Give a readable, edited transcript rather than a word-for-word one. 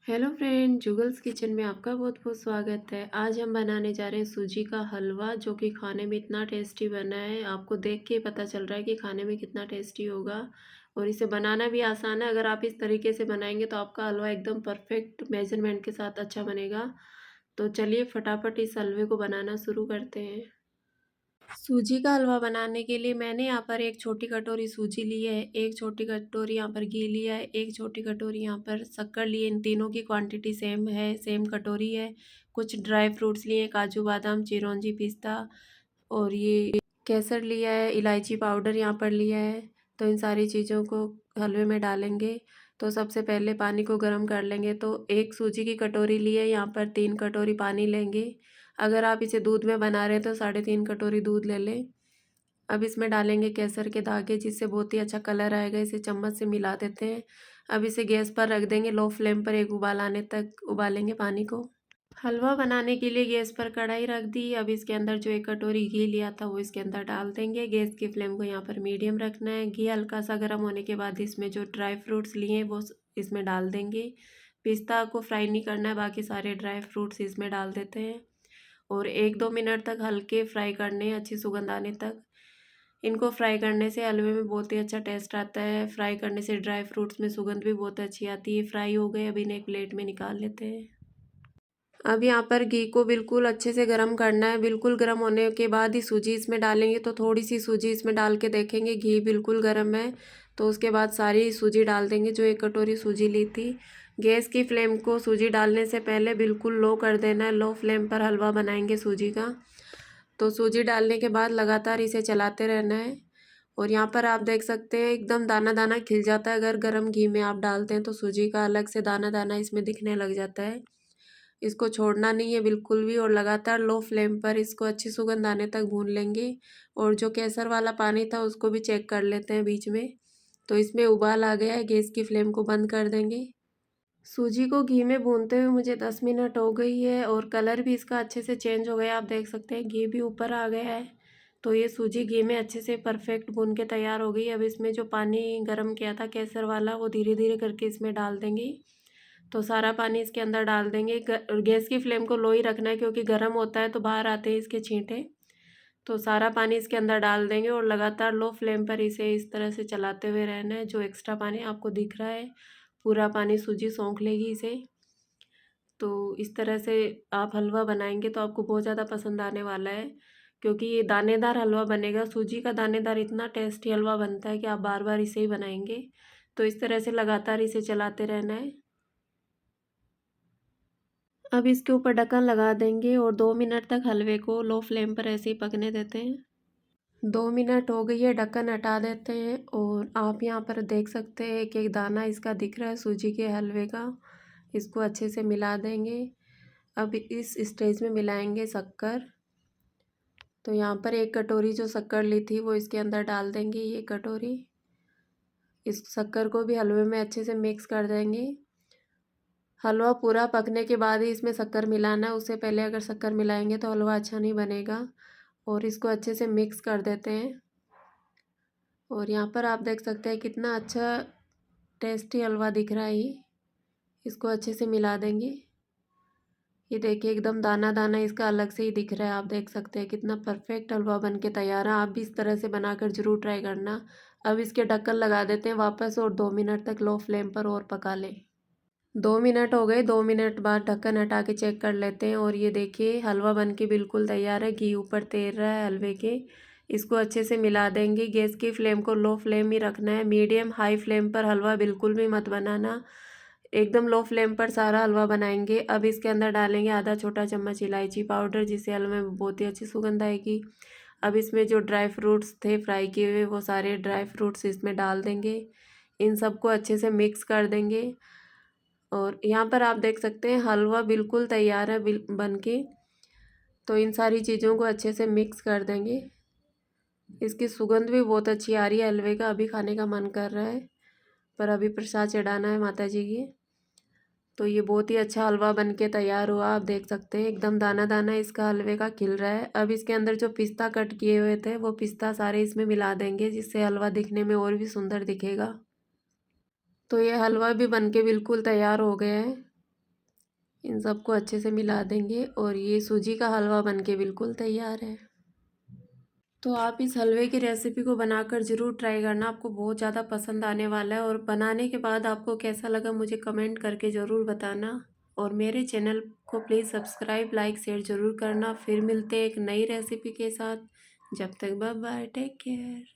Hello friend, जुगल्स kitchen में आपका बहुत बहुत स्वागत है। आज हम बनाने जा रहे हैं सूजी का हलवा, जो कि खाने में इतना टेस्टी बना है। आपको देख के पता चल रहा है कि खाने में कितना टेस्टी होगा। और इसे बनाना भी आसान है। अगर आप इस तरीके से बनाएंगे तो आपका हलवा एकदम परफेक्ट मेजरमेंट के साथ अच्छा बनेगा। तो चलिए फटाफट इस हलवे को बनाना शुरू करते हैं। सूजी का हलवा बनाने के लिए मैंने यहाँ पर एक छोटी कटोरी सूजी ली है, एक छोटी कटोरी यहाँ पर घी लिया है, एक छोटी कटोरी यहाँ पर शक्कर लिए। इन तीनों की क्वांटिटी सेम है, सेम कटोरी है। कुछ ड्राई फ्रूट्स लिए, काजू बादाम, चिरौंजी, पिस्ता, और ये केसर लिया है, इलायची पाउडर यहाँ पर लिया है। तो इन सारी चीज़ों को हलवे में डालेंगे। तो सबसे पहले पानी को गर्म कर लेंगे। तो एक सूजी की कटोरी ली है, यहाँ पर 3 कटोरी पानी लेंगे। अगर आप इसे दूध में बना रहे हैं तो 3.5 कटोरी दूध ले लें। अब इसमें डालेंगे केसर के धागे, जिससे बहुत ही अच्छा कलर आएगा। इसे चम्मच से मिला देते हैं। अब इसे गैस पर रख देंगे, लो फ्लेम पर एक उबाल आने तक उबालेंगे पानी को। हलवा बनाने के लिए गैस पर कढ़ाई रख दी। अब इसके अंदर जो 1 कटोरी घी लिया था वो इसके अंदर डाल देंगे। गैस की फ्लेम को यहाँ पर मीडियम रखना है। घी हल्का सा गर्म होने के बाद इसमें जो ड्राई फ्रूट्स लिए हैं वो इसमें डाल देंगे। पिस्ता को फ्राई नहीं करना है, बाकी सारे ड्राई फ्रूट्स इसमें डाल देते हैं। और 1-2 मिनट तक हल्के फ्राई करने हैं, अच्छी सुगंध आने तक। इनको फ्राई करने से हलवे में बहुत ही अच्छा टेस्ट आता है। फ्राई करने से ड्राई फ्रूट्स में सुगंध भी बहुत अच्छी आती है। फ्राई हो गए, अब इन्हें एक प्लेट में निकाल लेते हैं। अब यहाँ पर घी को बिल्कुल अच्छे से गर्म करना है। बिल्कुल गर्म होने के बाद ही सूजी इसमें डालेंगे। तो थोड़ी सी सूजी इसमें डाल के देखेंगे, घी बिल्कुल गर्म है तो उसके बाद सारी सूजी डाल देंगे, जो 1 कटोरी सूजी ली थी। गैस की फ्लेम को सूजी डालने से पहले बिल्कुल लो कर देना है। लो फ्लेम पर हलवा बनाएंगे सूजी का। तो सूजी डालने के बाद लगातार इसे चलाते रहना है। और यहाँ पर आप देख सकते हैं एकदम दाना दाना खिल जाता है। अगर गर्म घी में आप डालते हैं तो सूजी का अलग से दाना दाना इसमें दिखने लग जाता है। इसको छोड़ना नहीं है बिल्कुल भी, और लगातार लो फ्लेम पर इसको अच्छी सुगंध आने तक भून लेंगे। और जो केसर वाला पानी था उसको भी चेक कर लेते हैं बीच में। तो इसमें उबाल आ गया है, गैस की फ्लेम को बंद कर देंगे। सूजी को घी में भूनते हुए मुझे 10 मिनट हो गई है, और कलर भी इसका अच्छे से चेंज हो गया। आप देख सकते हैं घी भी ऊपर आ गया है। तो ये सूजी घी में अच्छे से परफेक्ट भून के तैयार हो गई। अब इसमें जो पानी गर्म किया था केसर वाला वो धीरे धीरे करके इसमें डाल देंगे। तो सारा पानी इसके अंदर डाल देंगे। गैस की फ्लेम को लो ही रखना है, क्योंकि गर्म होता है तो बाहर आते हैं इसके छींटे। तो सारा पानी इसके अंदर डाल देंगे और लगातार लो फ्लेम पर इसे इस तरह से चलाते हुए रहना है। जो एक्स्ट्रा पानी आपको दिख रहा है, पूरा पानी सूजी सोख लेगी इसे। तो इस तरह से आप हलवा बनाएंगे तो आपको बहुत ज़्यादा पसंद आने वाला है, क्योंकि ये दानेदार हलवा बनेगा। सूजी का दानेदार इतना टेस्टी हलवा बनता है कि आप बार बार इसे ही बनाएंगे। तो इस तरह से लगातार इसे चलाते रहना है। अब इसके ऊपर ढक्कन लगा देंगे और 2 मिनट तक हलवे को लो फ्लेम पर ऐसे ही पकने देते हैं। 2 मिनट हो गई है, ढक्कन हटा देते हैं। और आप यहाँ पर देख सकते हैं कि एक दाना इसका दिख रहा है सूजी के हलवे का। इसको अच्छे से मिला देंगे। अब इस स्टेज में मिलाएंगे शक्कर। तो यहाँ पर 1 कटोरी जो शक्कर ली थी वो इसके अंदर डाल देंगे, ये कटोरी। इस शक्कर को भी हलवे में अच्छे से मिक्स कर देंगे। हलवा पूरा पकने के बाद ही इसमें शक्कर मिलाना है, उससे पहले अगर शक्कर मिलाएंगे तो हलवा अच्छा नहीं बनेगा। और इसको अच्छे से मिक्स कर देते हैं। और यहाँ पर आप देख सकते हैं कितना अच्छा टेस्टी हलवा दिख रहा है ये। इसको अच्छे से मिला देंगे। ये देखिए एकदम दाना दाना इसका अलग से ही दिख रहा है। आप देख सकते हैं कितना परफेक्ट हलवा बन के तैयार है। आप भी इस तरह से बनाकर ज़रूर ट्राई करना। अब इसके ढक्कन लगा देते हैं वापस, और 2 मिनट तक लो फ्लेम पर और पका लें। 2 मिनट हो गए। 2 मिनट बाद ढक्कन हटा के चेक कर लेते हैं, और ये देखिए हलवा बन के बिल्कुल तैयार है। घी ऊपर तैर रहा है हलवे के। इसको अच्छे से मिला देंगे। गैस की फ्लेम को लो फ्लेम ही रखना है, मीडियम हाई फ्लेम पर हलवा बिल्कुल भी मत बनाना। एकदम लो फ्लेम पर सारा हलवा बनाएंगे। अब इसके अंदर डालेंगे आधा छोटा चम्मच इलायची पाउडर, जिससे हलवे में बहुत ही अच्छी सुगंध आएगी। अब इसमें जो ड्राई फ्रूट्स थे फ्राई किए हुए, वो सारे ड्राई फ्रूट्स इसमें डाल देंगे। इन सबको अच्छे से मिक्स कर देंगे। और यहाँ पर आप देख सकते हैं हलवा बिल्कुल तैयार है बन के। तो इन सारी चीज़ों को अच्छे से मिक्स कर देंगे। इसकी सुगंध भी बहुत अच्छी आ रही है हलवे का। अभी खाने का मन कर रहा है, पर अभी प्रसाद चढ़ाना है माता जी की। तो ये बहुत ही अच्छा हलवा बन के तैयार हुआ। आप देख सकते हैं एकदम दाना दाना इसका हलवे का खिल रहा है। अब इसके अंदर जो पिस्ता कट किए हुए थे वो पिस्ता सारे इसमें मिला देंगे, जिससे हलवा दिखने में और भी सुंदर दिखेगा। तो ये हलवा भी बन के बिल्कुल तैयार हो गया है। इन सबको अच्छे से मिला देंगे और ये सूजी का हलवा बनके बिल्कुल तैयार है। तो आप इस हलवे की रेसिपी को बनाकर ज़रूर ट्राई करना, आपको बहुत ज़्यादा पसंद आने वाला है। और बनाने के बाद आपको कैसा लगा मुझे कमेंट करके ज़रूर बताना। और मेरे चैनल को प्लीज़ सब्सक्राइब, लाइक, शेयर ज़रूर करना। फिर मिलते हैं एक नई रेसिपी के साथ। जब तक बाय बाय, टेक केयर।